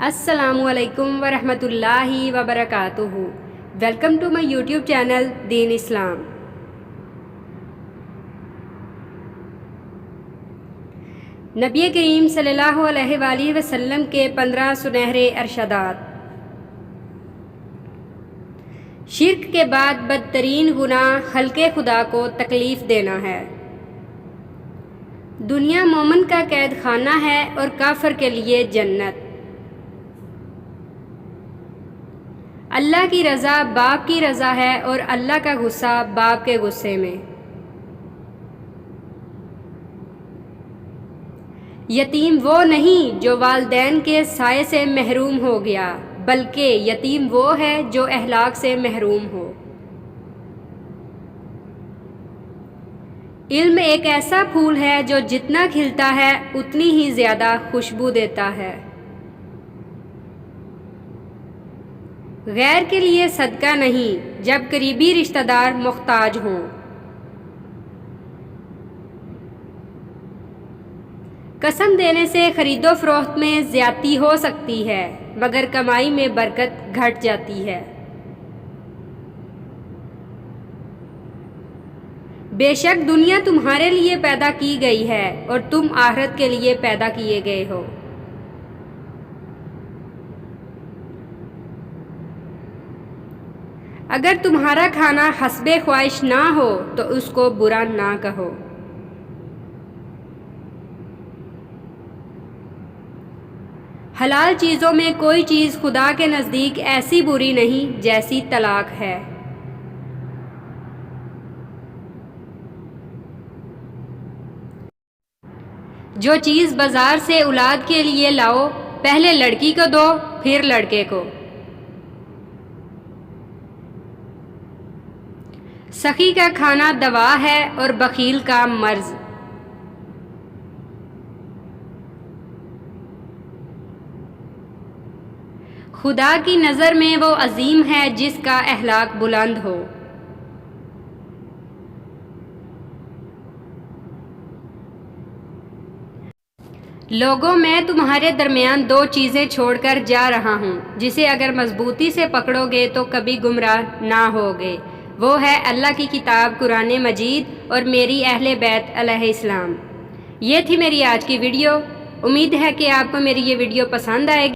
السلام علیکم ورحمۃ اللہ وبرکاتہ۔ Welcome to my YouTube channel دین اسلام۔ نبی کریم صلی اللہ علیہ وآلہ وسلم کے 15 سنہرے ارشادات۔ شرک کے بعد بدترین گناہ خلق خدا کو تکلیف دینا ہے۔ دنیا مومن کا قید خانہ ہے اور کافر کے لیے جنت۔ اللہ کی رضا باپ کی رضا ہے اور اللہ کا غصہ باپ کے غصے میں۔ یتیم وہ نہیں جو والدین کے سائے سے محروم ہو گیا، بلکہ یتیم وہ ہے جو اخلاق سے محروم ہو۔ علم ایک ایسا پھول ہے جو جتنا کھلتا ہے اتنی ہی زیادہ خوشبو دیتا ہے۔ غیر کے لیے صدقہ نہیں جب قریبی رشتہ دار محتاج ہوں۔ قسم دینے سے خرید و فروخت میں زیادتی ہو سکتی ہے، مگر کمائی میں برکت گھٹ جاتی ہے۔ بے شک دنیا تمہارے لیے پیدا کی گئی ہے اور تم آخرت کے لیے پیدا کیے گئے ہو۔ اگر تمہارا کھانا حسب خواہش نہ ہو تو اس کو برا نہ کہو۔ حلال چیزوں میں کوئی چیز خدا کے نزدیک ایسی بری نہیں جیسی طلاق ہے۔ جو چیز بازار سے اولاد کے لیے لاؤ، پہلے لڑکی کو دو پھر لڑکے کو۔ سخی کا کھانا دوا ہے اور بخیل کا مرض۔ خدا کی نظر میں وہ عظیم ہے جس کا اخلاق بلند ہو۔ لوگو میں تمہارے درمیان دو چیزیں چھوڑ کر جا رہا ہوں، جسے اگر مضبوطی سے پکڑو گے تو کبھی گمراہ نہ ہوگے۔ وہ ہے اللہ کی کتاب قرآن مجید اور میری اہل بیت علیہ السلام۔ یہ تھی میری آج کی ویڈیو۔ امید ہے کہ آپ کو میری یہ ویڈیو پسند آئے گی۔